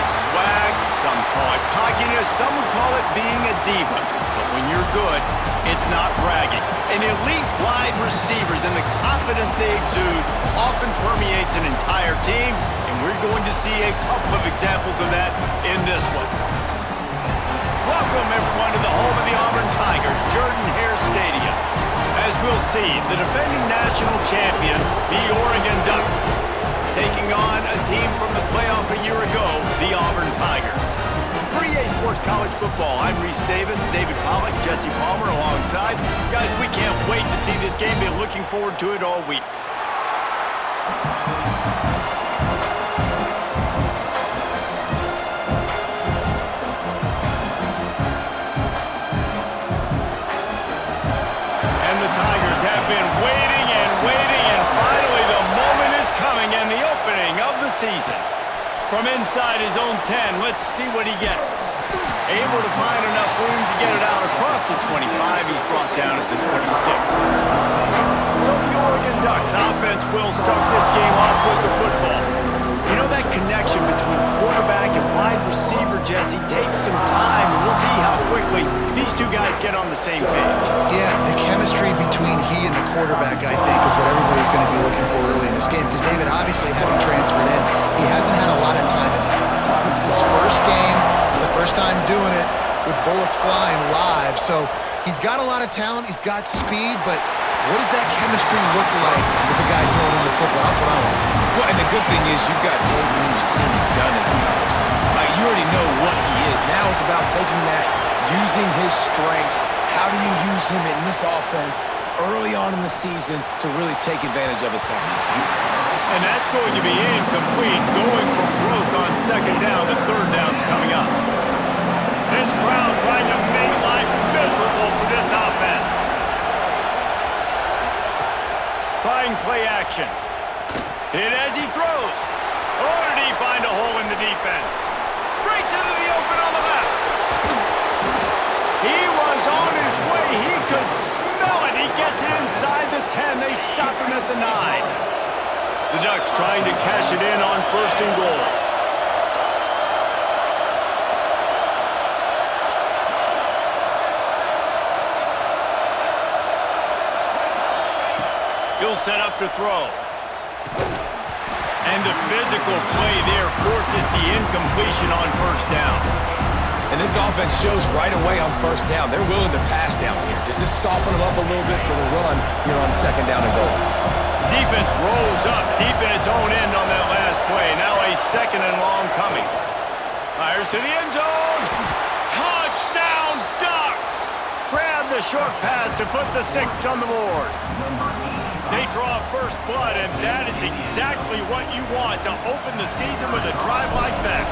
swag, some call it cockiness, some would call it being a diva. But when you're good, it's not bragging. And elite wide receivers and the confidence they exude often permeates an entire team, and we're going to see a couple of examples of that in this one. Welcome, everyone, to the home of the Auburn Tigers, Jordan-Hare Stadium. As we'll see, the defending national champions, the Oregon Ducks, taking on a team from the playoff a year ago, the Auburn Tigers. For EA Sports College Football, I'm Reese Davis, David Pollack, Jesse Palmer alongside. Guys, we can't wait to see this game. Been looking forward to it all week. Tigers have been waiting and waiting, and finally the moment is coming and the opening of the season. From inside his own 10, let's see what he gets. Able to find enough room to get it out across the 25. He's brought down at the 26. So the Oregon Ducks offense will start this game off with the football. You know, that connection between quarterback and wide receiver, Jesse, takes some time, and we'll see how quickly these two guys get on the same page. Yeah, the chemistry between he and the quarterback, I think, is what everybody's going to be looking for early in this game, because David, obviously, having transferred in, he hasn't had a lot of time in this offense. This is his first game. It's the first time doing it with bullets flying live, so he's got a lot of talent. He's got speed, but what does that chemistry look like with the guy throwing him the football? That's what I want to see. Well, and the good thing is you've got tape and you've seen he's done it in college. Like, you already know what he is. Now it's about taking that, using his strengths. How do you use him in this offense early on in the season to really take advantage of his talents? And that's going to be incomplete, going for broke on second down. The third down's coming up. This crowd trying to make life miserable for this offense. Trying play action. Hit as he throws. Oh, did he find a hole in the defense? Breaks into the open on the left. He was on his way. He could smell it. He gets it inside the 10. They stop him at the 9. The Ducks trying to cash it in on first and goal. He'll set up to throw. And the physical play there forces the incompletion on first down. And this offense shows right away on first down. They're willing to pass down here. Does this soften them up a little bit for the run here on second down and goal? Defense rolls up deep in its own end on that last play. Now a second and long coming. Fires to the end zone. Touchdown, Ducks! Grab the short pass to put the 6 on the board. They draw first blood, and that is exactly what you want to open the season with a drive like that.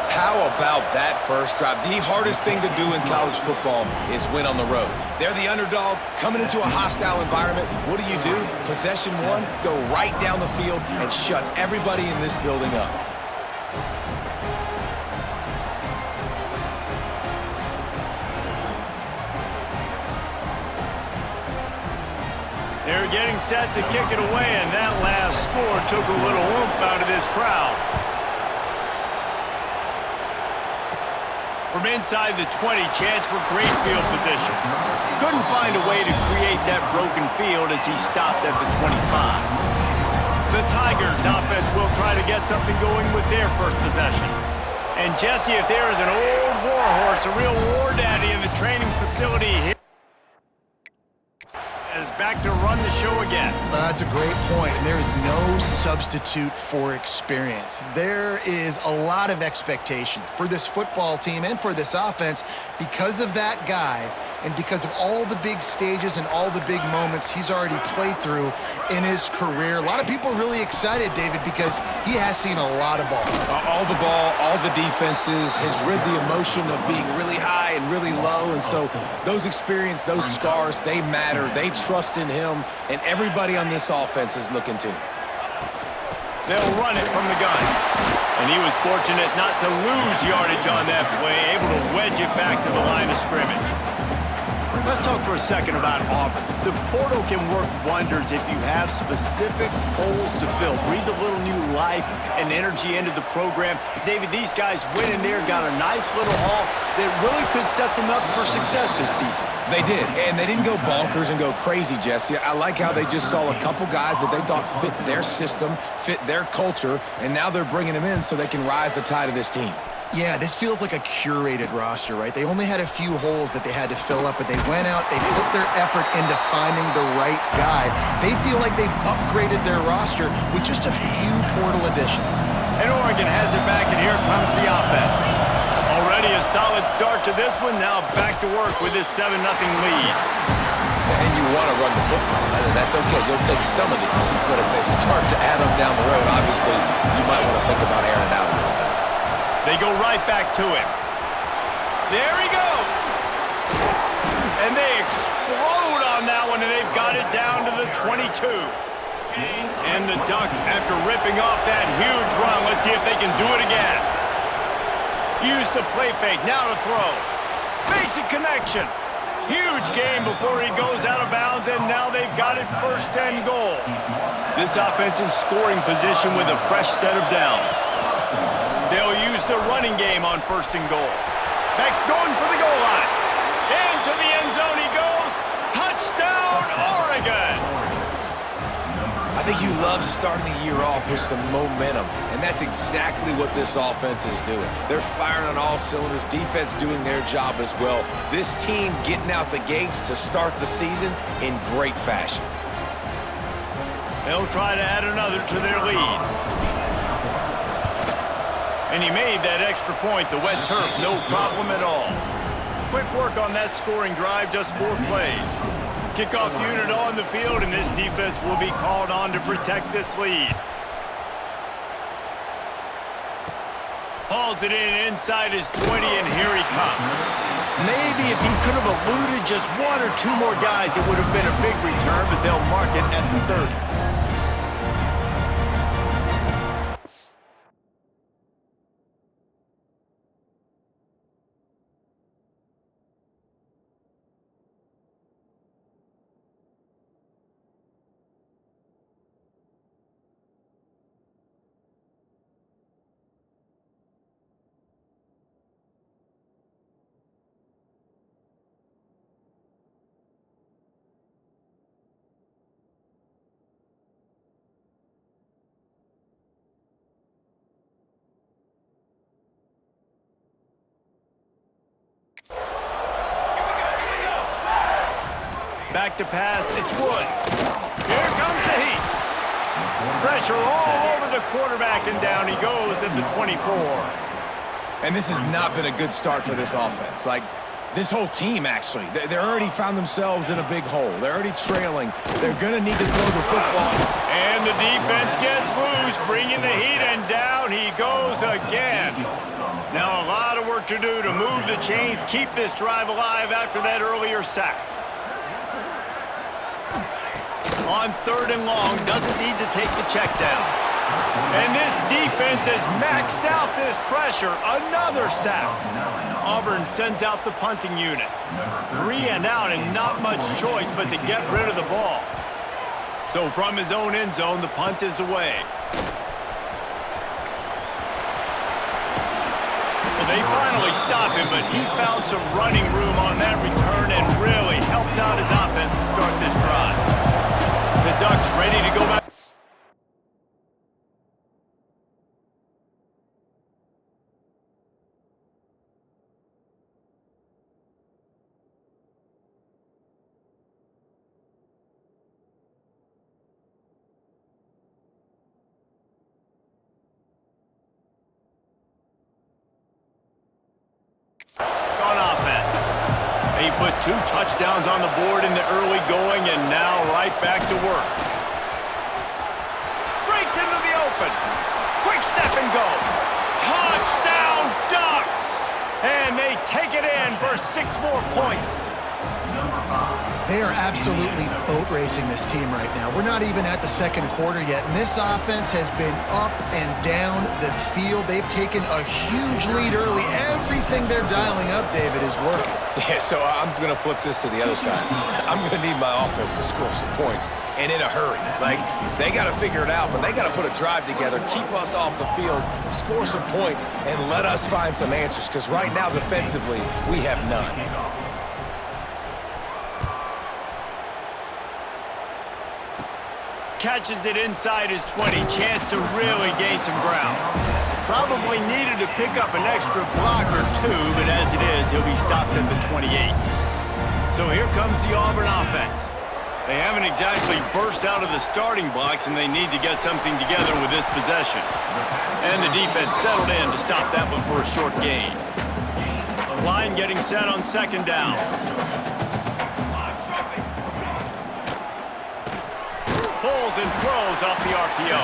How about that first drive? The hardest thing to do in college football is win on the road. They're the underdog, coming into a hostile environment. What do? Possession one, go right down the field and shut everybody in this building up. They're getting set to kick it away, and that last score took a little oomph out of this crowd. From inside the 20, chance for great field position. Couldn't find a way to create that broken field as he stopped at the 25. The Tigers offense will try to get something going with their first possession. And Jesse, if there is an old war horse, a real war daddy in the training facility here, is back to run the show again. That's a great point, and there is no substitute for experience. There is a lot of expectation for this football team and for this offense because of that guy and because of all the big stages and all the big moments he's already played through in his career. A lot of people are really excited, David, because he has seen a lot of ball. All the ball, all the defenses, has rid the emotion of being really high and really low, and so those experience, those scars, they matter. They trust in him, and everybody on this offense is looking to him. They'll run it from the gun. And he was fortunate not to lose yardage on that play, able to wedge it back to the line of scrimmage. Let's talk for a second about Auburn. The portal can work wonders if you have specific holes to fill. Breathe a little new life and energy into the program. David, these guys went in there, got a nice little haul that really could set them up for success this season. They did, and they didn't go bonkers and go crazy, Jesse. I like how they just saw a couple guys that they thought fit their system, fit their culture, and now they're bringing them in so they can rise the tide of this team. Yeah, this feels like a curated roster, right? They only had a few holes that they had to fill up, but they went out, they put their effort into finding the right guy. They feel like they've upgraded their roster with just a few portal additions. And Oregon has it back, and here comes the offense. Already a solid start to this one. Now back to work with this 7-0 lead. And you want to run the football. That's okay. You'll take some of these. But if they start to add them down the road, obviously you might want to think about airing out a little bit. They go right back to him. There he goes. And they explode on that one, and they've got it down to the 22. And the Ducks, after ripping off that huge run, let's see if they can do it again. Use the play fake, now to throw. Makes a connection. Huge game before he goes out of bounds, and now they've got it 1st and goal. This offense in scoring position with a fresh set of downs. They'll use the running game on 1st and goal. Beck's going for the goal line. Into the end zone he goes. Touchdown, Oregon! I think you love starting the year off with some momentum, and that's exactly what this offense is doing. They're firing on all cylinders, defense doing their job as well. This team getting out the gates to start the season in great fashion. They'll try to add another to their lead. And he made that extra point, the wet turf, no problem at all. Quick work on that scoring drive, just 4 plays. Kickoff unit on the field, and this defense will be called on to protect this lead. Hauls it in inside his 20, and here he comes. Maybe if he could have eluded just 1 or 2 more guys, it would have been a big return, but they'll mark it at the 30. Back to pass, it's Woods. Here comes the heat. Pressure all over the quarterback, and down he goes at the 24. And this has not been a good start for this offense. Like, this whole team, actually. They're already found themselves in a big hole. They're already trailing. They're going to need to throw the football. And the defense gets loose, bringing the heat, and down he goes again. Now a lot of work to do to move the chains, keep this drive alive after that earlier sack. On 3rd and long, doesn't need to take the check down. And this defense has maxed out this pressure. Another sack. Auburn sends out the punting unit. 3 and out, and not much choice but to get rid of the ball. So from his own end zone, the punt is away. Well, they finally stop him, but he found some running room on that return and really helps out his offense to start this drive. The Ducks ready to go back. On offense. He put 2 touchdowns on the board in the early going, and now right back to work. Breaks into the open. Quick step and go. Touchdown, Ducks! And they take it in for 6 more points. They are absolutely boat racing this team right now. We're not even at the second quarter yet, and this offense has been up and down the field. They've taken a huge lead early. Everything they're dialing up, David, is working. Yeah, so I'm going to flip this to the other side. I'm going to need my offense to score some points, and in a hurry. Like, they got to figure it out, but they got to put a drive together, keep us off the field, score some points, and let us find some answers, because right now, defensively, we have none. Catches it inside his 20. Chance to really gain some ground. Probably needed to pick up an extra block or two, but as it is, he'll be stopped at the 28. So here comes the Auburn offense. They haven't exactly burst out of the starting blocks, and they need to get something together with this possession. And the defense settled in to stop that one for a short gain. Line getting set on second down. Pulls and throws off the RPO.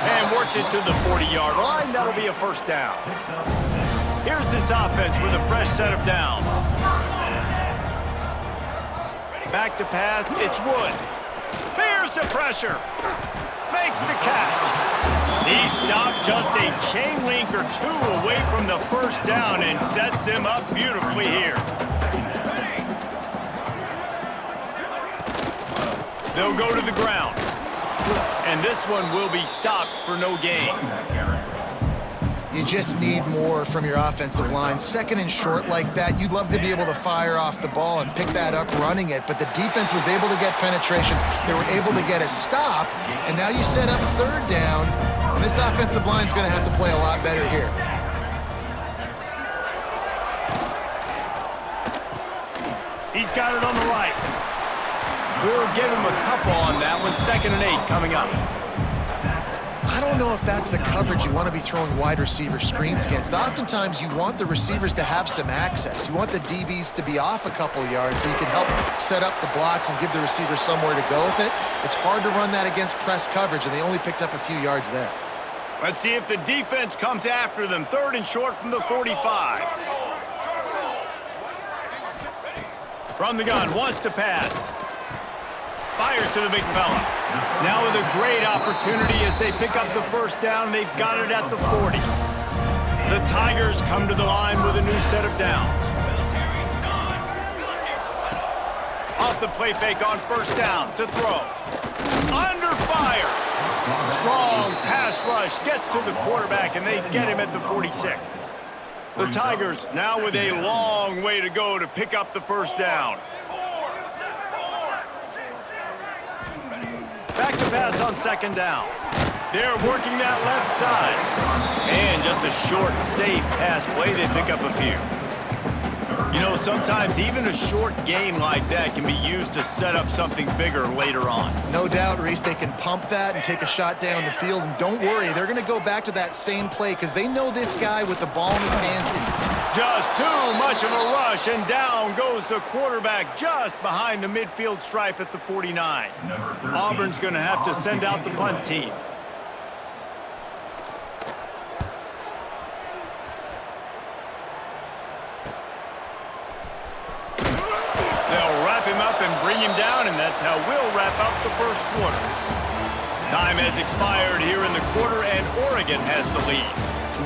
And works it to the 40-yard line. That'll be a first down. Here's this offense with a fresh set of downs. Back to pass, it's Woods. Bears the pressure. Makes the catch. He stopped just a chain link or two away from the first down and sets them up beautifully here. They'll go to the ground. And this one will be stopped for no gain. You just need more from your offensive line. Second and short like that, you'd love to be able to fire off the ball and pick that up running it, but the defense was able to get penetration. They were able to get a stop, and now you set up third down, and this offensive line's going to have to play a lot better here. He's got it on the right. We'll give him a couple on that one. 2nd and 8 coming up. I don't know if that's the coverage you want to be throwing wide receiver screens against. Oftentimes, you want the receivers to have some access. You want the DBs to be off a couple yards so you can help set up the blocks and give the receiver somewhere to go with it. It's hard to run that against press coverage, and they only picked up a few yards there. Let's see if the defense comes after them. 3rd and short from the 45. From the gun, wants to pass. Fires to the big fella. Now with a great opportunity as they pick up the first down. They've got it at the 40. The Tigers come to the line with a new set of downs. Off the play fake on first down to throw. Under fire. Strong pass rush gets to the quarterback, and they get him at the 46. The Tigers now with a long way to go to pick up the first down. Back to pass on 2nd down. They're working that left side. And just a short, safe pass play. They pick up a few. You know, sometimes even a short game like that can be used to set up something bigger later on. No doubt, Reese, they can pump that and take a shot down the field. And don't worry, they're going to go back to that same play because they know this guy with the ball in his hands is just too much of a rush, and down goes the quarterback just behind the midfield stripe at the 49. Auburn's going to have to send out the punt team. They'll wrap him up and bring him down, and that's how we'll wrap up the first quarter. Time has expired here in the quarter, and Oregon has the lead.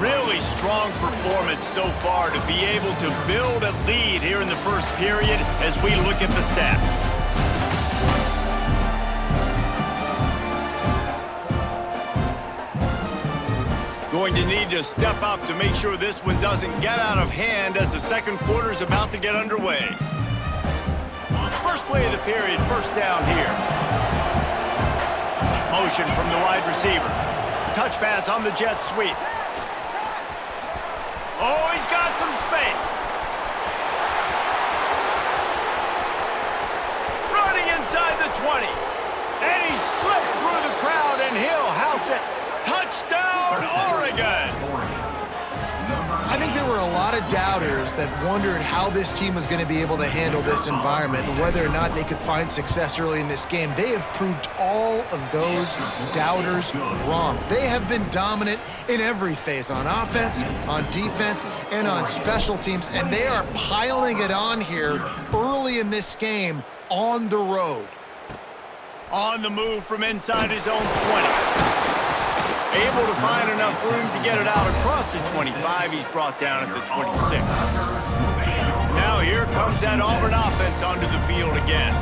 Really strong performance so far to be able to build a lead here in the first period as we look at the stats. Going to need to step up to make sure this one doesn't get out of hand as the second quarter is about to get underway. First play of the period, first down here. Motion from the wide receiver. Touch pass on the jet sweep. Oh, he's got some space. Running inside the 20. And he slipped through the crowd, and he'll house it. Touchdown, Oregon! I I think there were a lot of doubters that wondered how this team was going to be able to handle this environment and whether or not they could find success early in this game. They have proved all of those doubters wrong. They have been dominant in every phase, on offense, on defense, and on special teams, and they are piling it on here early in this game on the road. On the move from inside his own 20. Able to find enough room to get it out across the 25. He's brought down at the 26. Now here comes that Auburn offense onto the field again.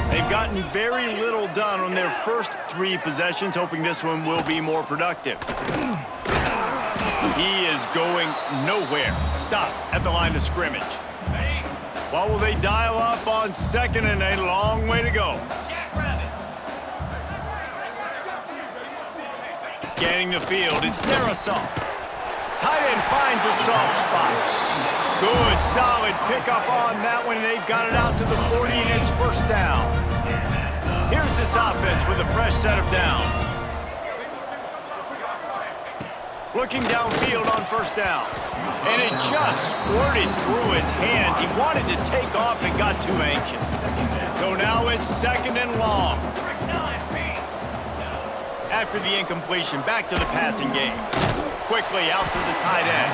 They've gotten very little done on their first 3 possessions, hoping this one will be more productive. He is going nowhere. Stop at the line of scrimmage. What will they dial up on 2nd and a long way to go? Scanning the field, it's Darrisaw. Tight end finds a soft spot. Good, solid pickup on that one, and they've got it out to the 40, and it's first down. Here's this offense with a fresh set of downs. Looking downfield on first down. And it just squirted through his hands. He wanted to take off and got too anxious. So now it's 2nd and long. After the incompletion, back to the passing game. Quickly out to the tight end.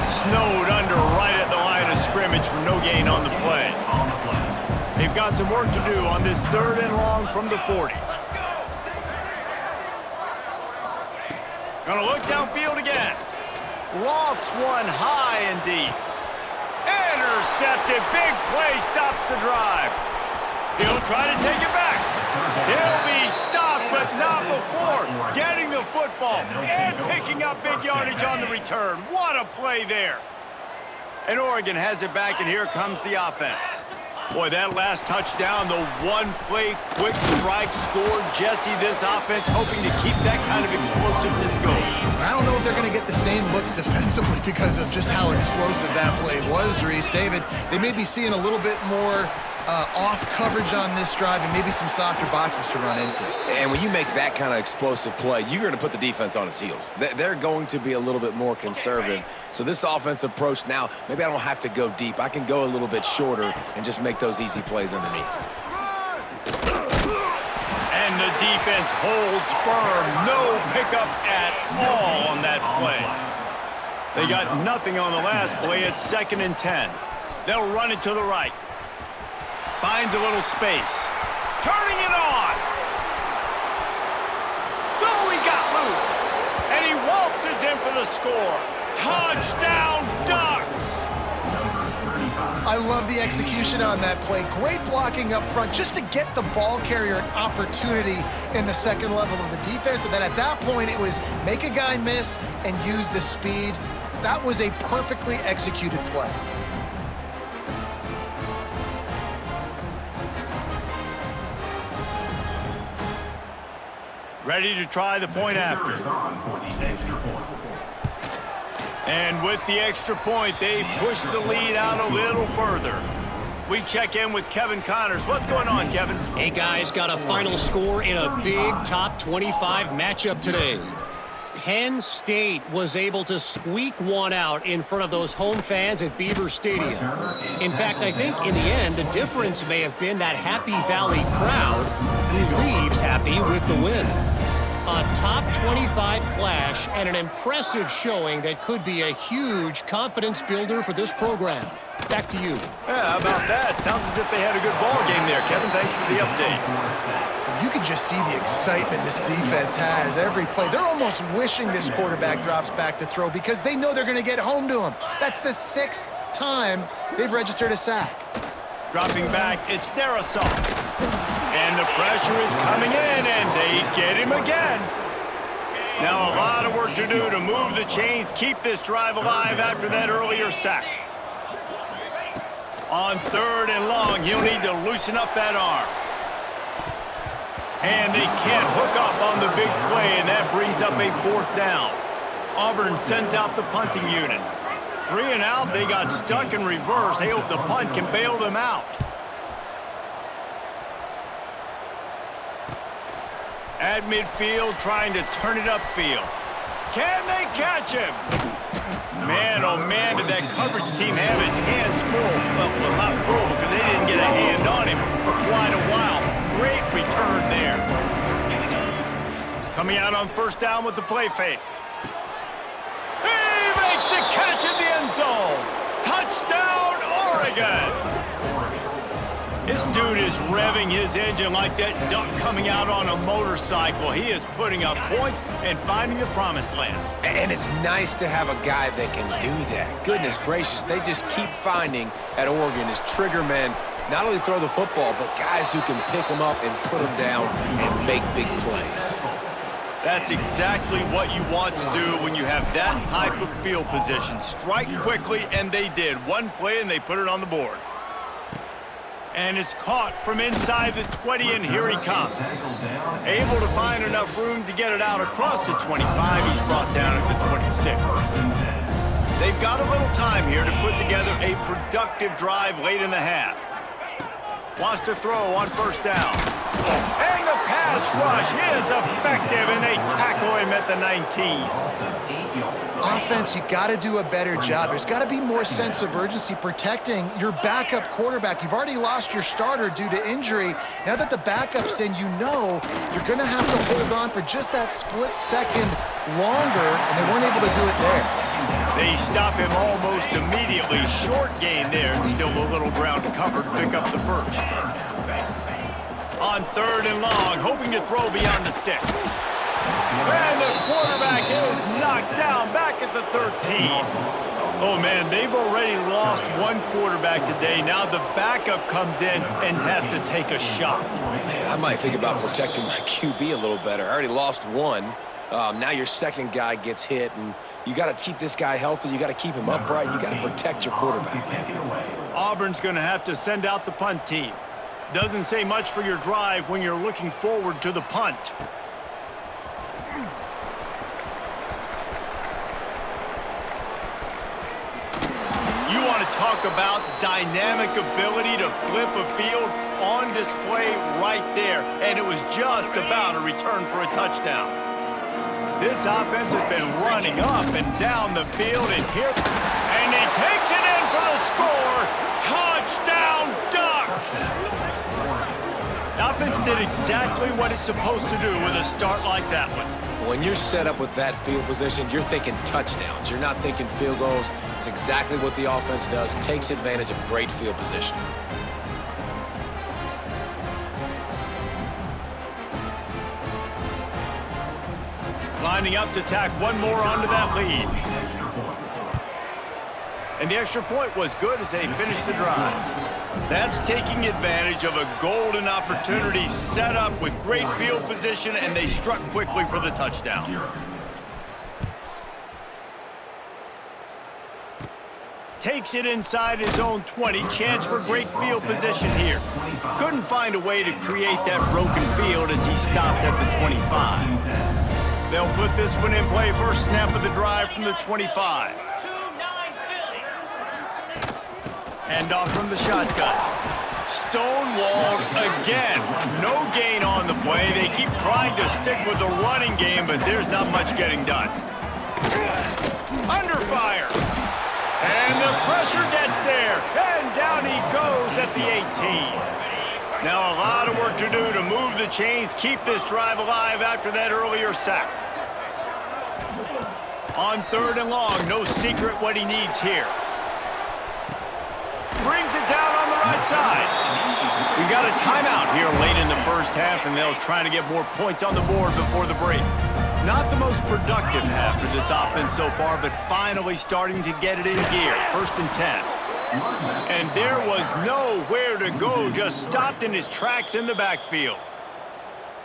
Snowed under right at the line of scrimmage for no gain on the play. They've got some work to do on this 3rd and long from the 40. Gonna look downfield again. Lofts one high and deep. Intercepted. Big play stops the drive. He'll try to take it back. He'll be stopped, but not before getting the football and picking up big yardage on the return. What a play there. And Oregon has it back, and here comes the offense. Boy, that last touchdown, the one-play quick strike scored. Jesse, this offense hoping to keep that kind of explosiveness going. I don't know if they're going to get the same looks defensively because of just how explosive that play was, Reese. David, they may be seeing a little bit more off coverage on this drive and maybe some softer boxes to run into. And when you make that kind of explosive play, you're going to put the defense on its heels. They're going to be a little bit more conservative. So this offense approach now, maybe I don't have to go deep. I can go a little bit shorter and just make those easy plays underneath. And the defense holds firm. No pickup at all on that play. They got nothing on the last play. It's 2nd and 10. They'll run it to the right. Finds a little space. Turning it on. Oh, he got loose. And he waltzes in for the score. Touchdown, Ducks! I love the execution on that play. Great blocking up front just to get the ball carrier an opportunity in the 2nd level of the defense. And then at that point, it was make a guy miss and use the speed. That was a perfectly executed play. Ready to try the point after. And with the extra point, they push the lead out a little further. We check in with Kevin Connors. What's going on, Kevin? Hey, guys, got a final score in a big top 25 matchup today. Penn State was able to squeak one out in front of those home fans at Beaver Stadium. In fact, I think in the end, the difference may have been that Happy Valley crowd who leaves happy with the win. A top 25 clash and an impressive showing that could be a huge confidence builder for this program. Back to you. Yeah, how about that? Sounds as if they had a good ball game there, Kevin. Thanks for the update. You can just see the excitement this defense has every play. They're almost wishing this quarterback drops back to throw because they know they're going to get home to him. That's the 6th time they've registered a sack. Dropping back, it's Darrisaw. And the pressure is coming in, and they get him again. Now a lot of work to do to move the chains, keep this drive alive after that earlier sack. On 3rd and long, he'll need to loosen up that arm. And they can't hook up on the big play, and that brings up a 4th down. Auburn sends out the punting unit. 3 and out, they got stuck in reverse. They hope the punt can bail them out. At midfield, trying to turn it upfield. Can they catch him? Man, oh man, did that coverage team have its hands full. Well, not full because they didn't get a hand on him for quite a while. Great return there. Coming out on first down with the play fake. He makes the catch in the end zone. Touchdown, Oregon. This dude is revving his engine like that duck coming out on a motorcycle. He is putting up points and finding the promised land. And it's nice to have a guy that can do that. Goodness gracious, they just keep finding at Oregon is trigger men, not only throw the football, but guys who can pick them up and put them down and make big plays. That's exactly what you want to do when you have that type of field position. Strike quickly, and they did. One play, and they put it on the board. And it's caught from inside the 20, and here he comes. Able to find enough room to get it out across the 25. He's brought down at the 26. They've got a little time here to put together a productive drive late in the half. Wants to throw on first down. And the pass rush is effective, and they tackle him at the 19. Offense, you got to do a better job. There's got to be more sense of urgency protecting your backup quarterback. You've already lost your starter due to injury. Now that the backup's in, you know you're going to have to hold on for just that split second longer, and they weren't able to do it there. They stop him almost immediately. Short gain there, and still a little ground to cover to pick up the first. On third and long, hoping to throw beyond the sticks. And the quarterback is knocked down back at the 13. Oh, man, they've already lost one quarterback today. Now the backup comes in and has to take a shot. Man, I might think about protecting my QB a little better. I already lost one. Now your second guy gets hit, and you got to keep this guy healthy. You got to keep him upright. You got to protect your quarterback, man. Auburn's going to have to send out the punt team. Doesn't say much for your drive when you're looking forward to the punt. You want to talk about dynamic ability to flip a field on display right there. And it was just about a return for a touchdown. This offense has been running up and down the field, and he takes it in for the score. Touchdown, Ducks! The offense did exactly what it's supposed to do with a start like that one. When you're set up with that field position, you're thinking touchdowns. You're not thinking field goals. It's exactly what the offense does. Takes advantage of great field position. Lining up to tack one more onto that lead. And the extra point was good as they finished the drive. That's taking advantage of a golden opportunity set up with great field position, and they struck quickly for the touchdown. Takes it inside his own 20. Chance for great field position here. Couldn't find a way to create that broken field as he stopped at the 25. They'll put this one in play. First snap of the drive from the 25. Hand off from the shotgun. Stonewalled again. No gain on the play. They keep trying to stick with the running game, but there's not much getting done. Under fire. And the pressure gets there. And down he goes at the 18. Now a lot of work to do to move the chains, keep this drive alive after that earlier sack. On third and long, no secret what he needs here. Brings it down on the right side. We got a timeout here late in the first half, and they'll try to get more points on the board before the break. Not the most productive half for this offense so far, but finally starting to get it in gear. First and 10. And there was nowhere to go, just stopped in his tracks in the backfield.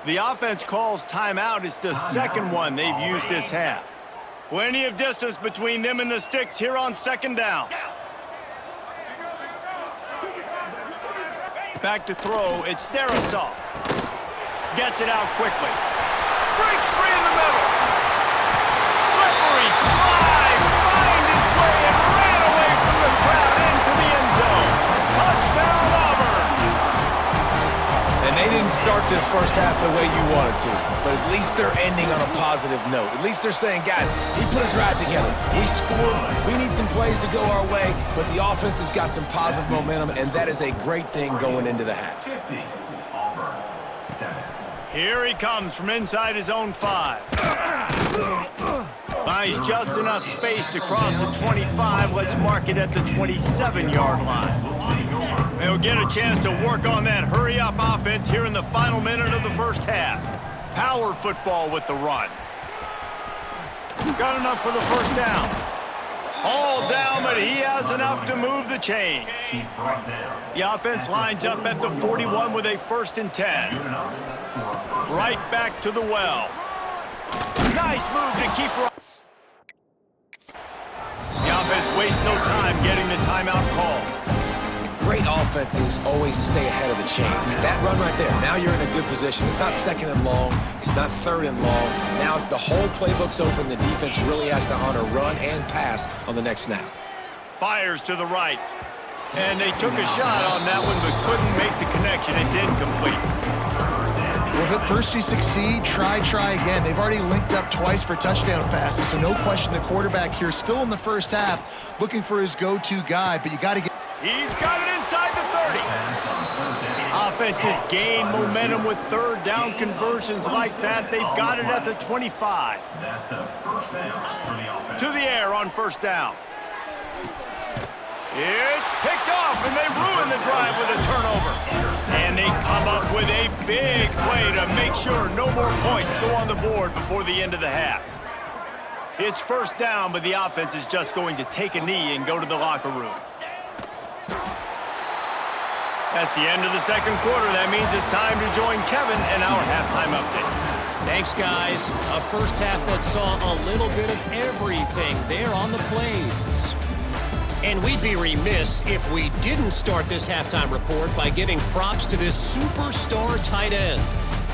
The offense calls timeout. It's the second one they've used this half. Plenty of distance between them and the sticks here on second down. Back to throw, it's Darrisaw. Gets it out quickly. Breaks free in the middle. Slippery slide, find his way and ran away from the crowd into the end zone. Touchdown, Auburn. And they didn't start start this first half the way you wanted to, but at least they're ending on a positive note. At least they're saying, guys, we put a drive together. We scored. We need some plays to go our way, but the offense has got some positive momentum, and that is a great thing going into the half. Here he comes from inside his own 5. Finds just enough space to cross the 25. Let's mark it at the 27-yard line. They'll get a chance to work on that hurry-up offense here in the final minute of the first half. Power football with the run. Got enough for the first down. All down, but he has enough to move the chains. The offense lines up at the 41 with a 1st and 10. Right back to the well. Nice move to keep running. The offense wastes no time getting the timeout called. Great offenses always stay ahead of the chains. That run right there, now you're in a good position. It's not 2nd and long. It's not 3rd and long. Now it's the whole playbook's open. The defense really has to honor run and pass on the next snap. Fires to the right. And they took a shot on that one but couldn't make the connection. It's incomplete. Well, if at first you succeed, try again. They've already linked up twice for touchdown passes, so no question the quarterback here still in the first half looking for his go-to guy, but you got to get... He's got it inside the 30. Offenses gain momentum with 3rd down conversions like that. They've got it at the 25. To the air on 1st down. It's picked off, and they ruin the drive with a turnover. And they come up with a big play to make sure no more points go on the board before the end of the half. It's 1st down, but the offense is just going to take a knee and go to the locker room. That's the end of the 2nd quarter. That means it's time to join Kevin in our halftime update. Thanks, guys. A first half that saw a little bit of everything there on the plains. And we'd be remiss if we didn't start this halftime report by giving props to this superstar tight end.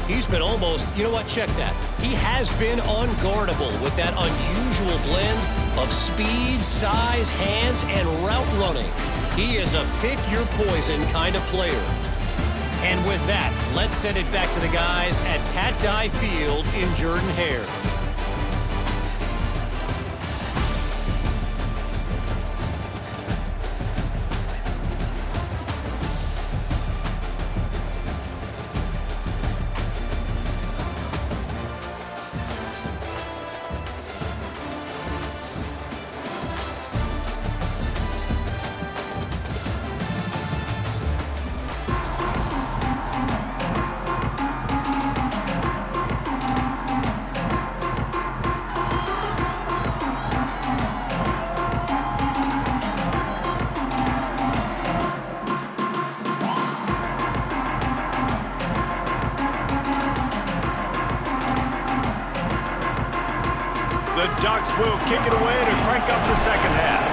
He's been almost, you know what, check that. He has been unguardable with that unusual blend of speed, size, hands, and route running. He is a pick-your-poison kind of player. And with that, let's send it back to the guys at Pat Dye Field in Jordan-Hare. The Ducks will kick it away to crank up the second half.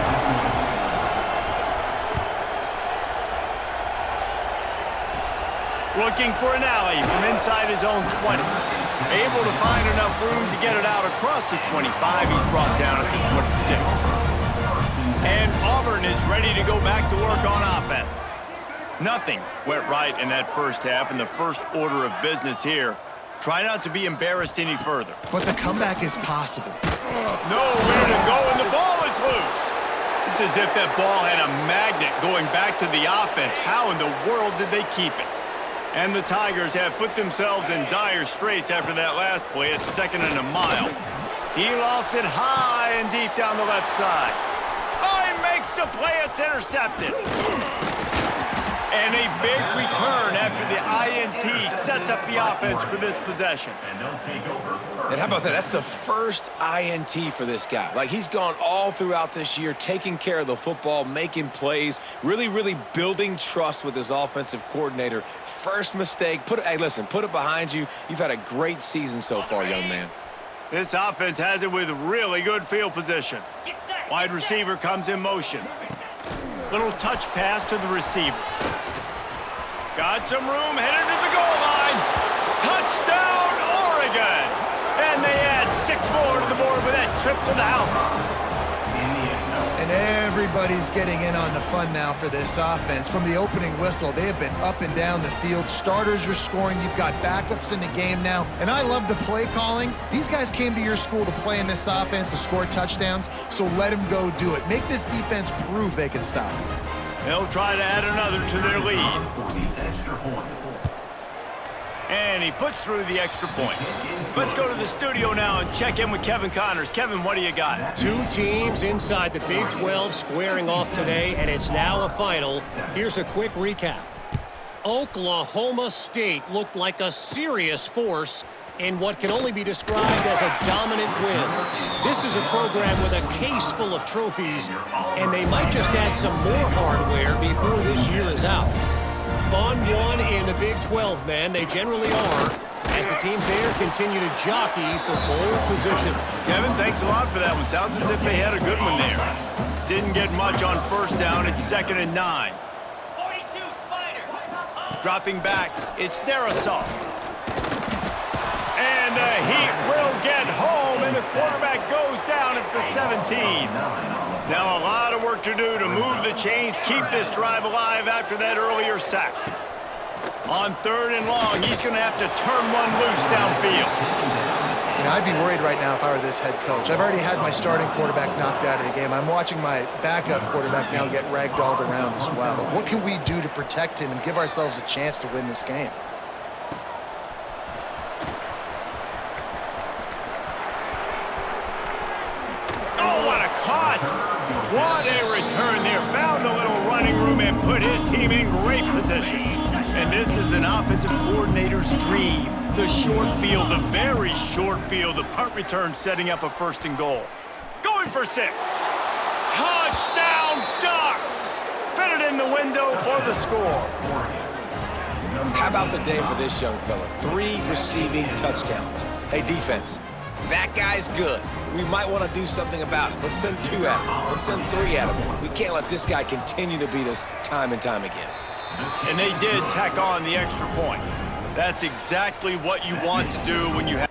Looking for an alley from inside his own 20. Able to find enough room to get it out across the 25. He's brought down at the 26. And Auburn is ready to go back to work on offense. Nothing went right in that first half, and the first order of business here. Try not to be embarrassed any further. But the comeback is possible. Nowhere to go, and the ball is loose. It's as if that ball had a magnet going back to the offense. How in the world did they keep it? And the Tigers have put themselves in dire straits after that last play at 2nd and a mile. He lofts it high and deep down the left side. Oh, he makes the play. It's intercepted. And a big return after the INT sets up the offense for this possession. And how about that? That's the first INT for this guy. Like, he's gone all throughout this year, taking care of the football, making plays, really building trust with his offensive coordinator. First mistake. Hey, listen, put it behind you. You've had a great season so far, young man. This offense has it with really good field position. Wide receiver comes in motion. Little touch pass to the receiver. Got some room, headed to the goal line. Touchdown, Oregon! And they add 6 more to the board with that trip to the house. And everybody's getting in on the fun now for this offense. From the opening whistle, they have been up and down the field. Starters are scoring. You've got backups in the game now. And I love the play calling. These guys came to your school to play in this offense, to score touchdowns, so let them go do it. Make this defense prove they can stop. They'll try to add another to their lead. And he puts through the extra point. Let's go to the studio now and check in with Kevin Connors. Kevin, what do you got? Two teams inside the Big 12 squaring off today, and it's now a final. Here's a quick recap. Oklahoma State looked like a serious force in what can only be described as a dominant win. This is a program with a case full of trophies, and they might just add some more hardware before this year is out. Fun one in the Big 12, man. They generally are, as the teams there continue to jockey for bowl position. Kevin, thanks a lot for that one. Sounds as if they had a good one there. Didn't get much on first down. It's 2nd and 9. 42 Spider. Dropping back, it's Darrisaw. And the Heat will get home, and the quarterback goes down at the 17. Now a lot of work to do to move the chains, keep this drive alive after that earlier sack. On 3rd and long, he's going to have to turn one loose downfield. You know, I'd be worried right now if I were this head coach. I've already had my starting quarterback knocked out of the game. I'm watching my backup quarterback now get ragdolled around as well. What can we do to protect him and give ourselves a chance to win this game? What a return there. Found a little running room and put his team in great position. And this is an offensive coordinator's dream. The short field, the very short field, the punt return setting up a 1st and goal. Going for 6. Touchdown Ducks! Fitted in the window for the score. How about the day for this young fella? 3 receiving touchdowns. Hey, defense, that guy's good. We might want to do something about it. Let's send 2 at him. Let's send 3 at him. We can't let this guy continue to beat us time and time again. And they did tack on the extra point. That's exactly what you want to do when you have...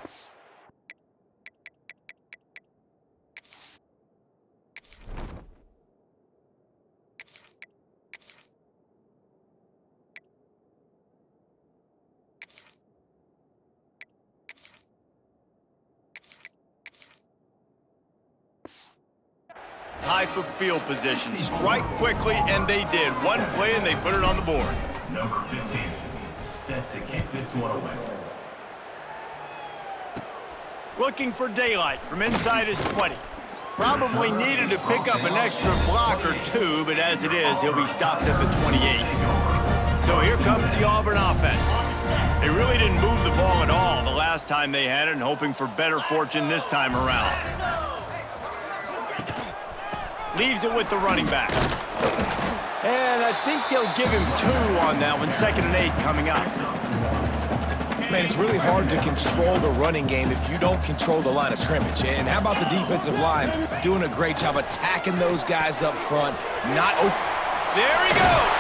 type of field position. Strike quickly, and they did. One play, and they put it on the board. Number 15, set to kick this one away. Looking for daylight from inside his 20. Probably needed to pick up an extra block or 2, but as it is, he'll be stopped at the 28. So here comes the Auburn offense. They really didn't move the ball at all the last time they had it, and hoping for better fortune this time around. Leaves it with the running back. And I think they'll give him 2 on that one. 2nd and 8 coming up. Man, it's really hard to control the running game if you don't control the line of scrimmage. And how about the defensive line doing a great job attacking those guys up front? There he goes.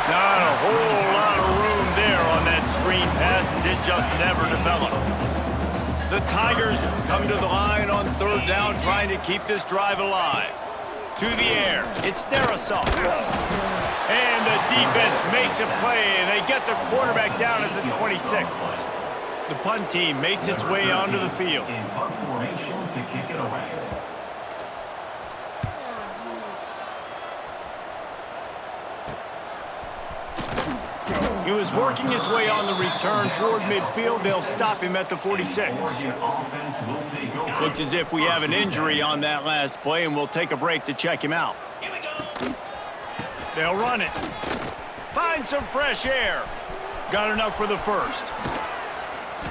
Not a whole lot of room there on that screen pass, as it just never developed. The Tigers come to the line on 3rd down, trying to keep this drive alive. To the air, it's Darrisaw. And the defense makes a play, and they get the quarterback down at the 26. The punt team makes its way onto the field. In punt formation to kick it away. He was working his way on the return toward midfield. They'll stop him at the 46. Looks as if we have an injury on that last play, and we'll take a break to check him out. They'll run it. Find some fresh air. Got enough for the 1st.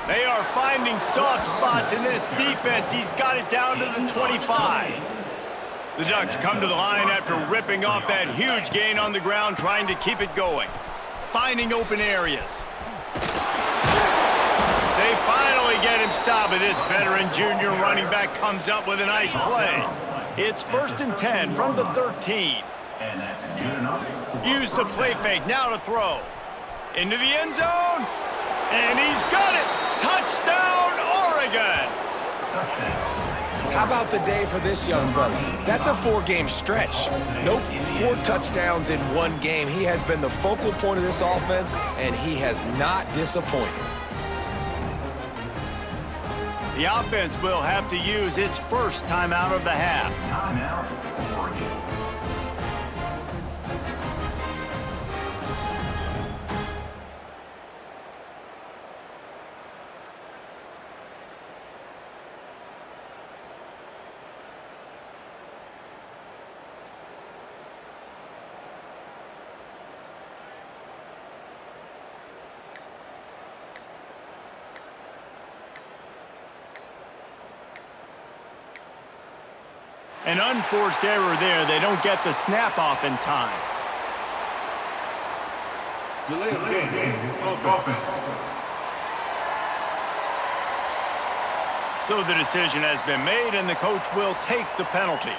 They are finding soft spots in this defense. He's got it down to the 25. The Ducks come to the line after ripping off that huge gain on the ground, trying to keep it going. Finding open areas. They finally get him stopped, and this veteran junior running back comes up with a nice play. It's 1st and 10 from the 13. And that's good enough. Use the play fake, now to throw. Into the end zone, and he's got it! Touchdown, Oregon! Touchdown. How about the day for this young fella? That's a 4-game stretch. Nope, 4 touchdowns in 1 game. He has been the focal point of this offense, and he has not disappointed. The offense will have to use its first timeout of the half. Timeout, Oregon. An unforced error there. They don't get the snap off in time. Delay of game. Offense. So the decision has been made, and the coach will take the penalty.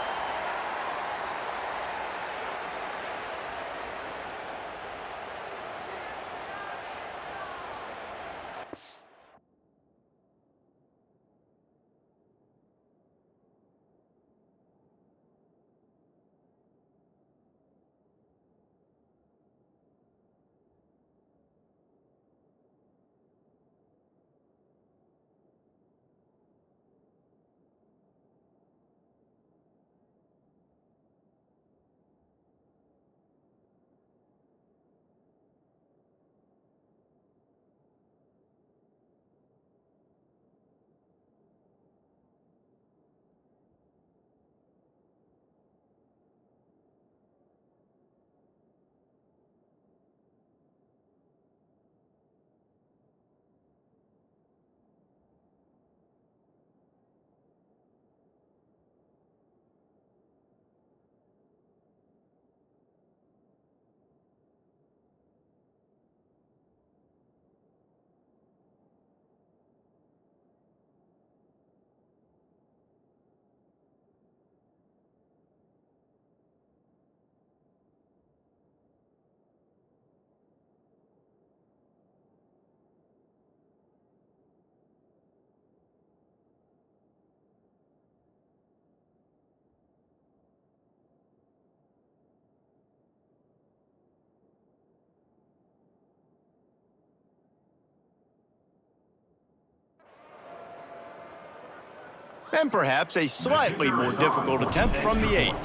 And perhaps a slightly more difficult attempt from the 8.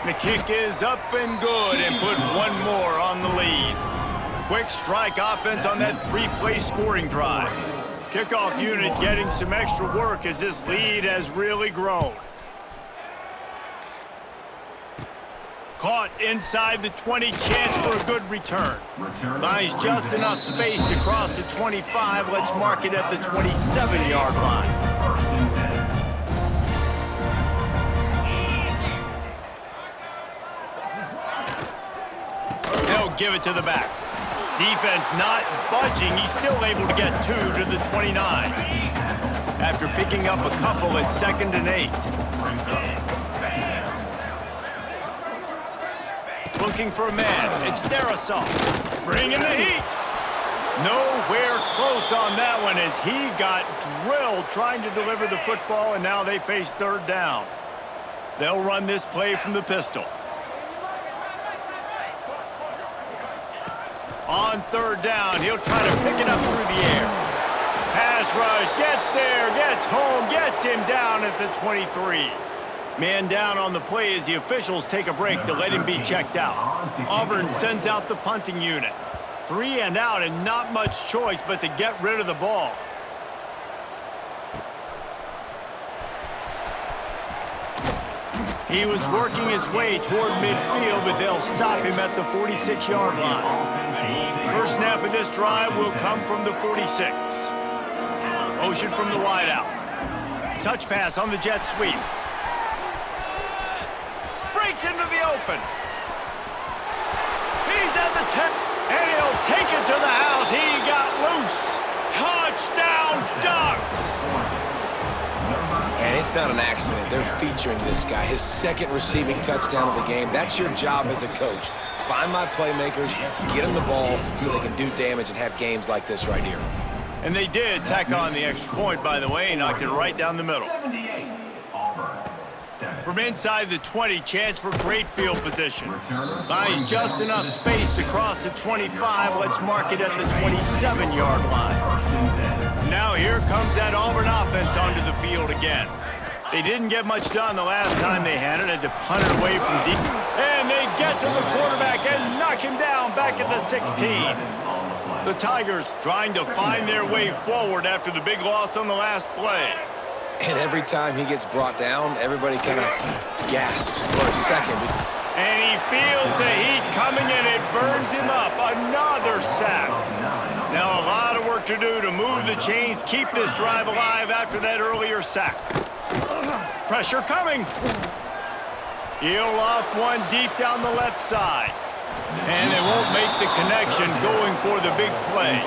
The kick is up and good, and put one more on the lead. Quick strike offense on that 3-play scoring drive. Kickoff unit getting some extra work as this lead has really grown. Caught inside the 20, chance for a good return. Buys just enough space to cross the 25. Let's mark it at the 27-yard line. First and 10. They'll give it to the back. Defense not budging. He's still able to get 2 to the 29. After picking up a couple at 2nd and 8. Looking for a man. It's Darrisaw. Bringing the heat. Nowhere close on that one as he got drilled trying to deliver the football, and now they face 3rd down. They'll run this play from the pistol. On 3rd down, he'll try to pick it up through the air. Pass rush, gets there, gets home, gets him down at the 23. Man down on the play as the officials take a break to let him be checked out. Auburn sends out the punting unit. 3 and out, and not much choice but to get rid of the ball. He was working his way toward midfield, but they'll stop him at the 46-yard line. First snap of this drive will come from the 46. Motion from the wideout. Touch pass on the jet sweep. Breaks into the open. He's at the 10, and he'll take it to the house. He got loose. Touchdown, Ducks! And it's not an accident. They're featuring this guy. His 2nd receiving touchdown of the game. That's your job as a coach. Find my playmakers, get them the ball so they can do damage and have games like this right here. And they did tack on the extra point, by the way, knocked it right down the middle. 78. From inside the 20, chance for great field position. Buys just enough space to cross the 25. Let's mark it at the 27-yard line. Now here comes that Auburn offense onto the field again. They didn't get much done the last time they had it. Had to punt it away from deep. And they get to the quarterback and knock him down back at the 16. The Tigers trying to find their way forward after the big loss on the last play. And every time he gets brought down, everybody kind of gasps for a second. And he feels the heat coming and it burns him up. Another sack. Now a lot of work to do to move the chains, keep this drive alive after that earlier sack. Pressure coming. He'll loft one deep down the left side. And they won't make the connection going for the big play.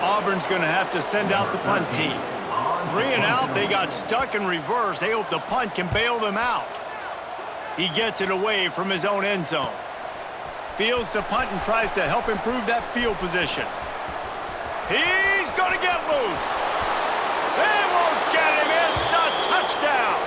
Auburn's going to have to send out the punt team. 3 and out, they got stuck in reverse. They hope the punt can bail them out. He gets it away from his own end zone. Fields the punt and tries to help improve that field position. He's going to get loose. They won't get him. It's a touchdown.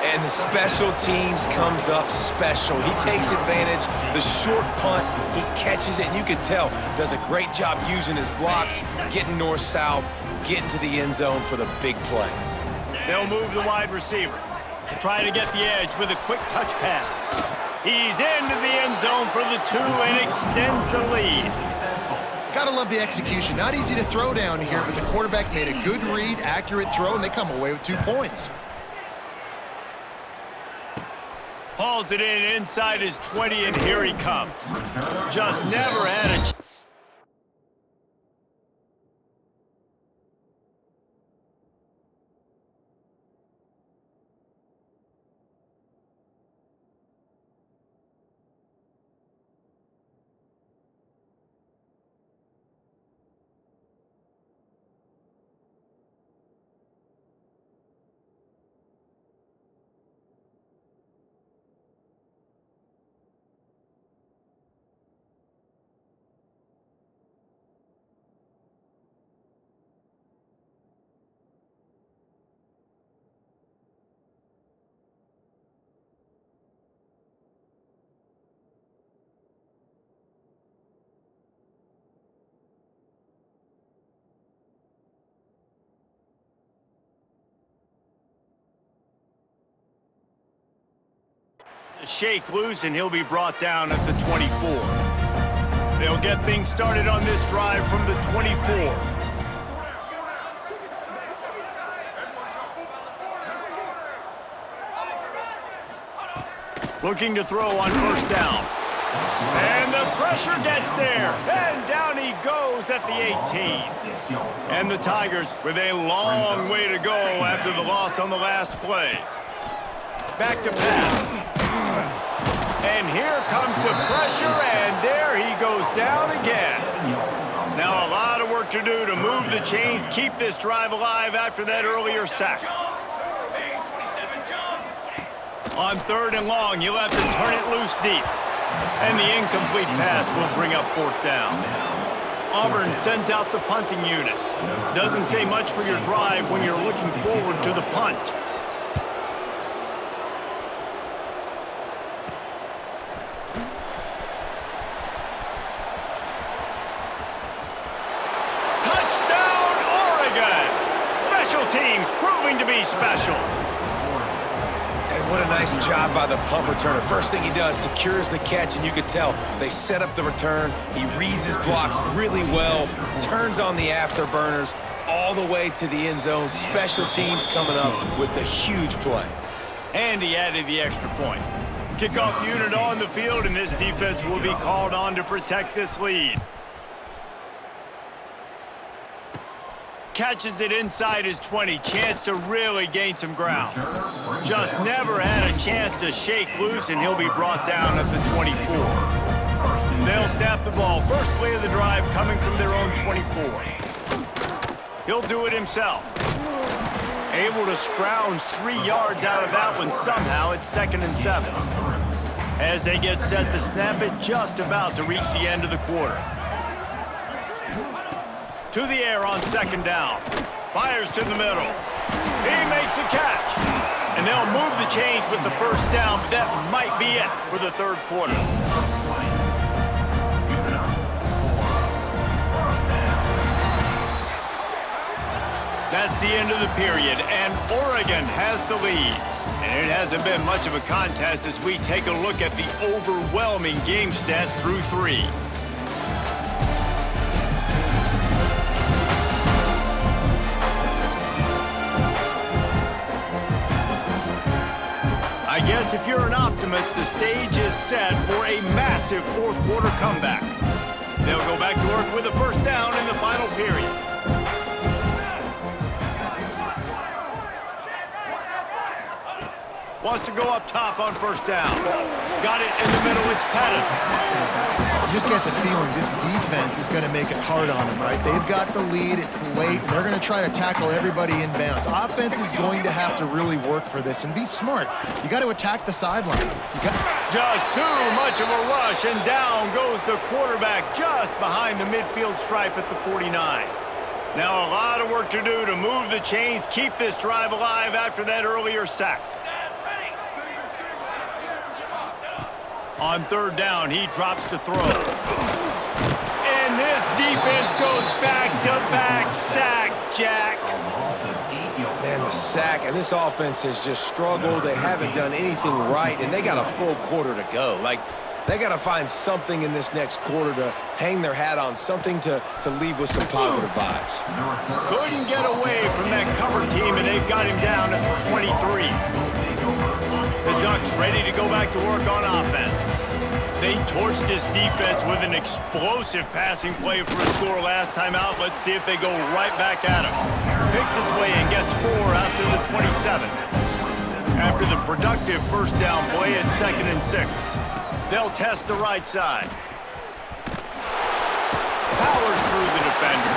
And the special teams comes up special. He takes advantage. The short punt, he catches it, and you can tell, does a great job using his blocks, getting north-south, getting to the end zone for the big play. They'll move the wide receiver. Try to get the edge with a quick touch pass. He's into the end zone for the 2 and extends the lead. Gotta love the execution. Not easy to throw down here, but the quarterback made a good read, accurate throw, and they come away with 2 points. Hauls it in inside his 20, and here he comes. Just never had a chance. Shake loose, and he'll be brought down at the 24. They'll get things started on this drive from the 24. Looking to throw on first down. And the pressure gets there. And down he goes at the 18. And the Tigers with a long way to go after the loss on the last play. Back to pass. And here comes the pressure, and there he goes down again. Now a lot of work to do to move the chains, keep this drive alive after that earlier sack. On 3rd and long, you'll have to turn it loose deep. And the incomplete pass will bring up 4th down. Auburn sends out the punting unit. Doesn't say much for your drive when you're looking forward to the punt. Teams proving to be special. And what a nice job by the punt returner. First thing he does, secures the catch, and you can tell they set up the return. He reads his blocks really well, turns on the afterburners all the way to the end zone. Special teams coming up with the huge play. And he added the extra point. Kickoff unit on the field, and this defense will be called on to protect this lead. Catches it inside his 20. Chance to really gain some ground. Just never had a chance to shake loose, and he'll be brought down at the 24. They'll snap the ball. First play of the drive coming from their own 24. He'll do it himself. Able to scrounge 3 yards out of that one somehow. It's 2nd and 7. As they get set to snap it, just about to reach the end of the quarter. To the air on 2nd down. Fires to the middle. He makes the catch. And They'll move the chains with the first down, but that might be it for the third quarter. That's the end of the period, and Oregon has the lead. And it hasn't been much of a contest as we take a look at the overwhelming game stats through 3. I guess if you're an optimist, the stage is set for a massive fourth quarter comeback. They'll go back to work with a first down in the final period. Wants to go up top on first down. Got it in the middle, it's Pettis. You just get the feeling this defense is going to make it hard on them, right? They've got the lead, it's late, they're going to try to tackle everybody inbounds. Offense is going to have to really work for this and be smart. You got to attack the sidelines. Just too much of a rush, and down goes the quarterback just behind the midfield stripe at the 49. Now a lot of work to do to move the chains, keep this drive alive after that earlier sack. On third down, he drops to throw. And this defense goes back-to-back sack, Jack. Man, the sack, and this offense has just struggled. They haven't done anything right, and they got a full quarter to go. Like, they got to find something in this next quarter to hang their hat on, something to leave with some positive vibes. Couldn't get away from that cover team, and they've got him down at the 23. The Ducks ready to go back to work on offense. They torched this defense with an explosive passing play for a score last time out. Let's see if they go right back at him. Picks his way and gets 4 out to the 27. After the productive first down play at 2nd and 6. They'll test the right side. Powers through the defender.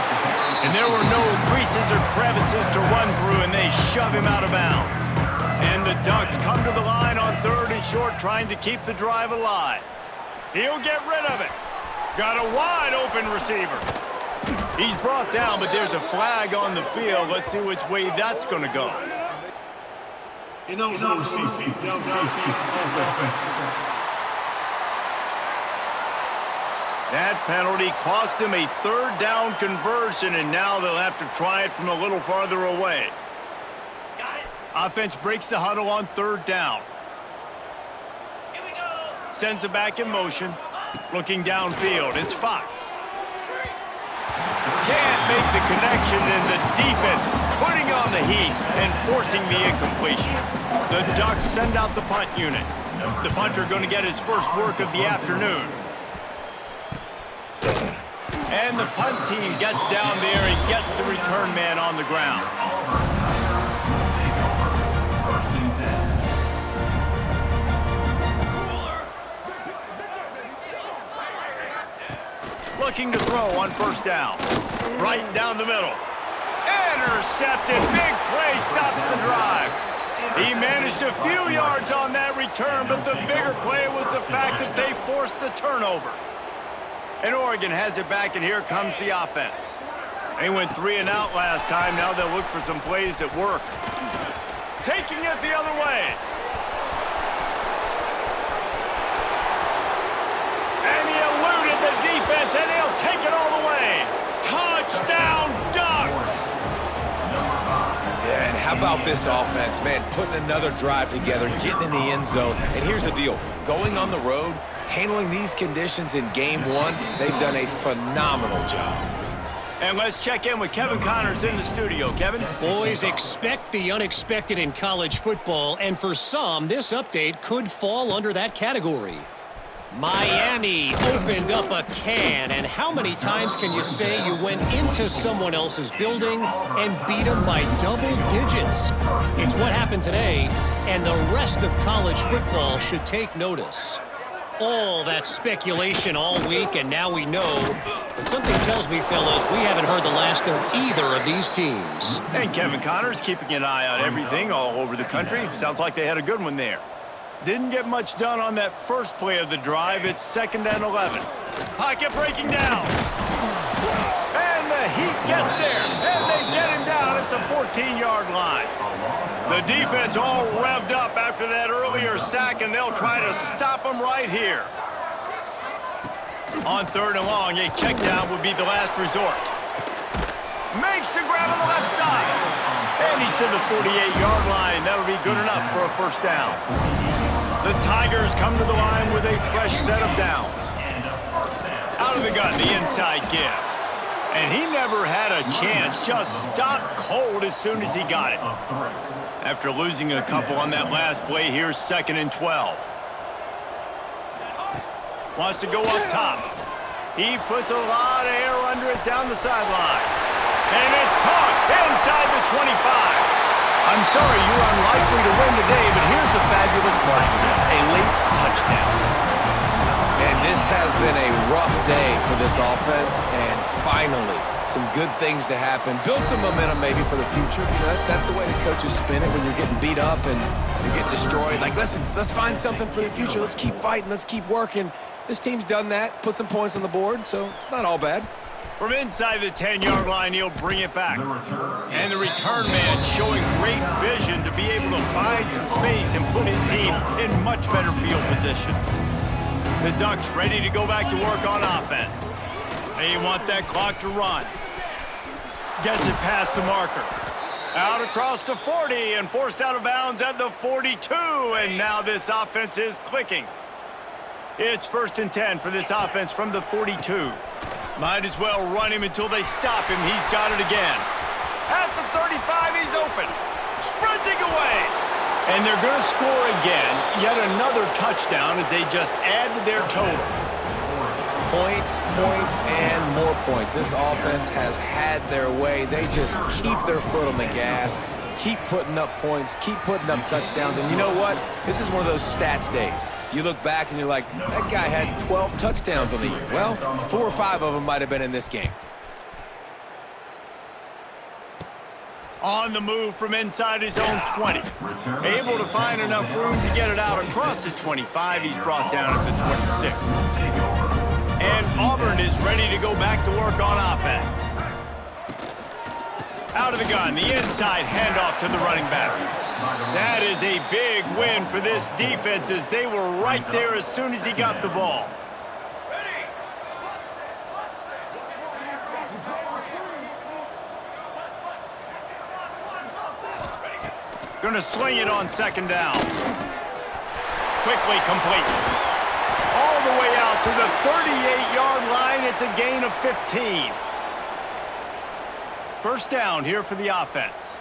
And there were no creases or crevices to run through, and they shove him out of bounds. And the Ducks come to the line on 3rd and short, trying to keep the drive alive. He'll get rid of it. Got a wide open receiver. He's brought down, but there's a flag on the field. Let's see which way that's going to go. Ineligible receiver, downfield, offense. That penalty cost them a 3rd down conversion, and now they'll have to try it from a little farther away. Offense breaks the huddle on 3rd down. Here we go. Sends it back in motion. Looking downfield, it's Fox. Can't make the connection, and the defense putting on the heat and forcing the incompletion. The Ducks send out the punt unit. The punter going to get his first work of the afternoon. And the punt team gets down there and gets the return man on the ground. Looking to throw on first down. Right down the middle. Intercepted. Big play stops the drive. He managed a few yards on that return, but the bigger play was the fact that they forced the turnover. And Oregon has it back, and here comes the offense. They went 3 and out last time. Now they'll look for some plays that work. Taking it the other way. And he eluded the defense, and he'll take it all the way. Touchdown, Ducks! Yeah, and how about this offense, man? Putting another drive together, getting in the end zone. And here's the deal. Going on the road, handling these conditions in game 1, they've done a phenomenal job. And let's check in with Kevin Connors in the studio. Kevin? Boys, expect the unexpected in college football, and for some, this update could fall under that category. Miami opened up a can, and how many times can you say you went into someone else's building and beat them by double digits? It's what happened today, and the rest of college football should take notice. All that speculation all week, and now we know. But something tells me, fellas, we haven't heard the last of either of these teams. And Kevin Connors keeping an eye on everything all over the country. Sounds like they had a good one there. Didn't get much done on that first play of the drive. It's 2nd and 11. Pocket breaking down. And the Heat gets there. And they get him down at the 14-yard line. The defense all revved sack, and they'll try to stop him right here. On 3rd and long, a check down would be the last resort. Makes the grab on the left side. And he's to the 48-yard line. That'll be good enough for a first down. The Tigers come to the line with a fresh set of downs. Out of the gun, the inside give. And he never had a chance. Just stopped cold as soon as he got it. After losing a couple on that last play, here's 2nd and 12. Wants to go up top. He puts a lot of air under it down the sideline. And it's caught inside the 25. I'm sorry you're unlikely to win today, but here's a fabulous play. A late touchdown. And this has been a rough day for this offense, and finally, some good things to happen. Build some momentum maybe for the future. You know, that's the way the coaches spin it when you're getting beat up and you're getting destroyed. Like, listen, let's find something for the future. Let's keep fighting. Let's keep working. This team's done that, put some points on the board, so it's not all bad. From inside the 10-yard line, he'll bring it back. And the return man showing great vision to be able to find some space and put his team in much better field position. The Ducks ready to go back to work on offense. They want that clock to run. Gets it past the marker. Out across the 40 and forced out of bounds at the 42. And now this offense is clicking. It's 1st and 10 for this offense from the 42. Might as well run him until they stop him. He's got it again. At the 35, he's open. Sprinting away. And they're going to score again. Yet another touchdown as they just add to their total. Points, points, and more points. This offense has had their way. They just keep their foot on the gas, keep putting up points, keep putting up touchdowns. And you know what? This is one of those stats days. You look back and you're like, that guy had 12 touchdowns on the year. Well, 4 or 5 of them might have been in this game. On the move from inside his own 20. Able to find enough room to get it out across the 25. He's brought down at the 26. And Auburn is ready to go back to work on offense. Out of the gun, the inside handoff to the running back. That is a big win for this defense as they were right there as soon as he got the ball. Gonna sling it on 2nd down. Quickly complete. All the way out to the 38-yard line. It's a gain of 15. First down here for the offense.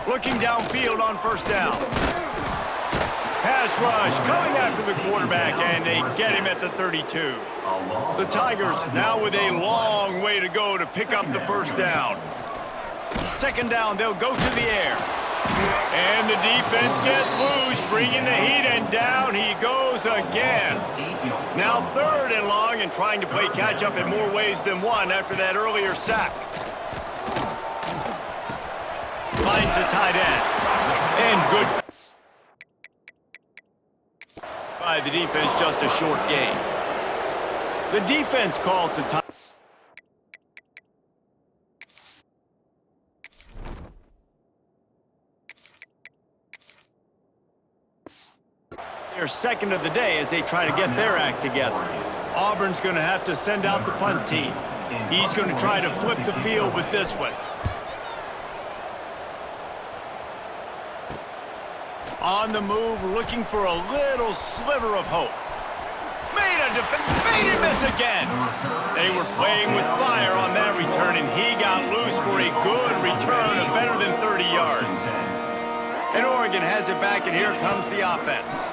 Looking downfield on 1st down. Pass rush coming after the quarterback, and they get him at the 32. The Tigers now with a long way to go to pick up the 1st down. 2nd down, they'll go to the air. And the defense gets loose, bringing the heat, and down he goes again. Now 3rd and long, and trying to play catch-up in more ways than one after that earlier sack. Finds the tight end. And good by the defense, just a short gain. The defense calls the time. Their 2nd of the day as they try to get their act together. Auburn's going to have to send out the punt team. He's going to try to flip the field with this one. On the move, looking for a little sliver of hope. Made him miss again. They were playing with fire on that return, and he got loose for a good return of better than 30 yards. And Oregon has it back, and here comes the offense.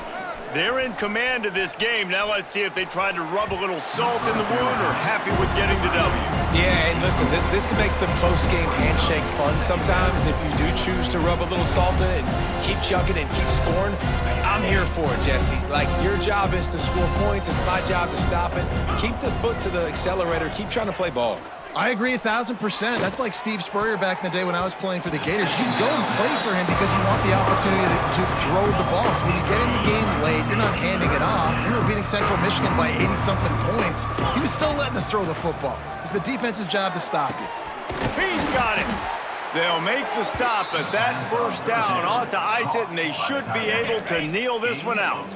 They're in command of this game. Now let's see if they try to rub a little salt in the wound or happy with getting the W. Yeah, and listen, this makes the post-game handshake fun sometimes. If you do choose to rub a little salt in it and keep chucking and keep scoring, I'm here for it, Jesse. Like, your job is to score points. It's my job to stop it. Keep the foot to the accelerator. Keep trying to play ball. I agree 1,000%. That's like Steve Spurrier back in the day when I was playing for the Gators. You go and play for him because you want the opportunity to throw the ball. So when you get in the game late, you're not handing it off. We were beating Central Michigan by 80-something points. He was still letting us throw the football. It's the defense's job to stop you. He's got it. They'll make the stop, but that first down ought to ice it, and they should be able to kneel this one out.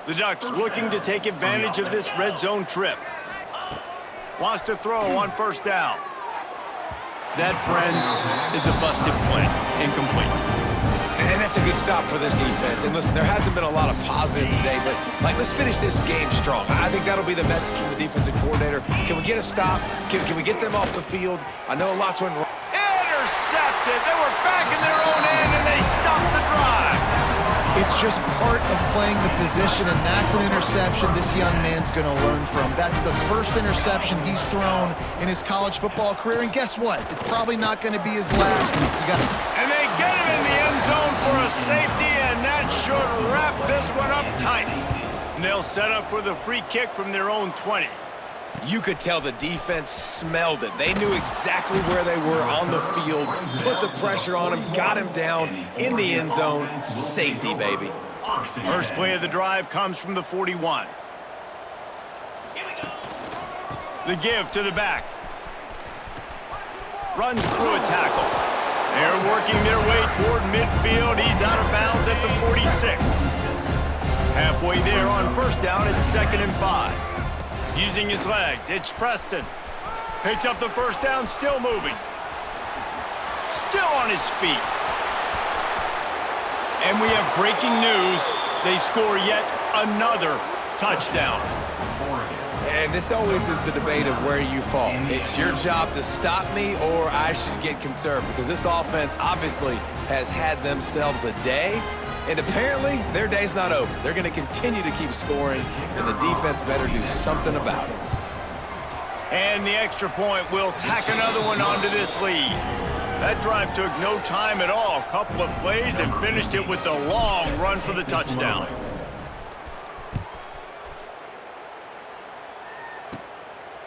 The Ducks looking to take advantage of this red zone trip. Wants to throw on first down. That, friends, is a busted play. Incomplete. And that's a good stop for this defense. And listen, there hasn't been a lot of positive today, but let's finish this game strong. I think that'll be the message from the defensive coordinator. Can we get a stop? Can we get them off the field? I know lots went wrong. Intercepted. They were back in their own end, and they stopped the drive. It's just part of playing the position, and that's an interception this young man's going to learn from. That's the first interception he's thrown in his college football career, and guess what? It's probably not going to be his last. And they get him in the end zone for a safety, and that should wrap this one up tight. And they'll set up for the free kick from their own 20. You could tell the defense smelled it. They knew exactly where they were on the field, put the pressure on him, got him down in the end zone. Safety, baby. First play of the drive comes from the 41. The give to the back. Runs through a tackle. They're working their way toward midfield. He's out of bounds at the 46. Halfway there on first down, it's 2nd and 5. Using his legs, it's Preston. Picks up the first down, still moving. Still on his feet. And we have breaking news. They score yet another touchdown. And this always is the debate of where you fall. It's your job to stop me, or I should get conserved, because this offense obviously has had themselves a day. And apparently, their day's not over. They're going to continue to keep scoring, and the defense better do something about it. And the extra point will tack another one onto this lead. That drive took no time at all. A couple of plays and finished it with a long run for the touchdown.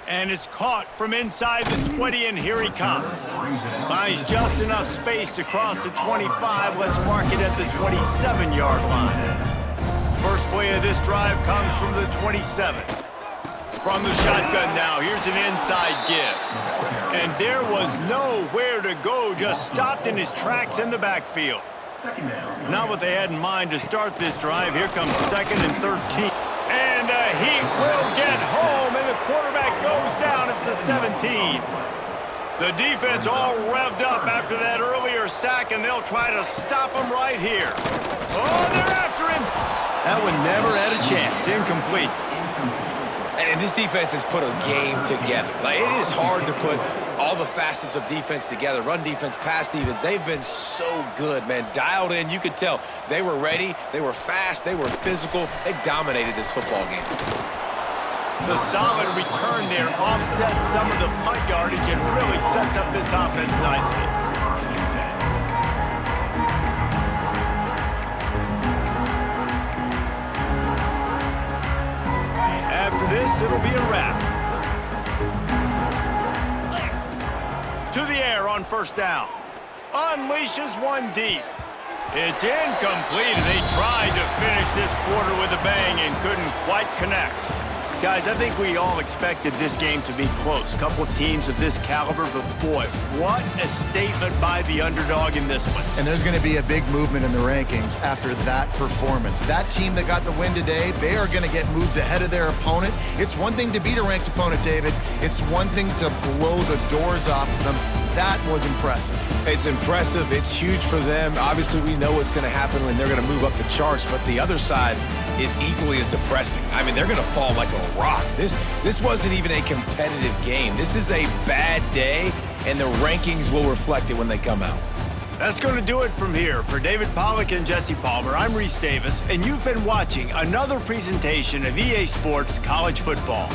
And it's caught from inside the 20, and here he comes. Finds just enough space to cross the 25. Let's mark it at the 27-yard line. First play of this drive comes from the 27. From the shotgun now, here's an inside give. And there was nowhere to go, just stopped in his tracks in the backfield. Not what they had in mind to start this drive. Here comes 2nd and 13. And he will get home, and the quarterback goes down at the 17. The defense all revved up after that earlier sack, and they'll try to stop him right here. Oh, they're after him. That one never had a chance. Incomplete. And this defense has put a game together. It is hard to put all the facets of defense together. Run defense, pass defense. They've been so good, man. Dialed in. You could tell they were ready. They were fast. They were physical. They dominated this football game. The solid return there offsets some of the punt yardage and really sets up this offense nicely. After this, it'll be a wrap. To the air on first down. Unleashes one deep. It's incomplete, and they tried to finish this quarter with a bang and couldn't quite connect. Guys, I think we all expected this game to be close. Couple of teams of this caliber, but boy, what a statement by the underdog in this one. And there's going to be a big movement in the rankings after that performance. That team that got the win today, they are going to get moved ahead of their opponent. It's one thing to beat a ranked opponent, David. It's one thing to blow the doors off of them. That was impressive. It's impressive. It's huge for them. Obviously, we know what's going to happen when they're going to move up the charts, but the other side is equally as depressing. I mean, they're going to fall like a rock. This wasn't even a competitive game. This is a bad day, and the rankings will reflect it when they come out. That's going to do it from here. For David Pollack and Jesse Palmer, I'm Reese Davis, and you've been watching another presentation of EA Sports College Football.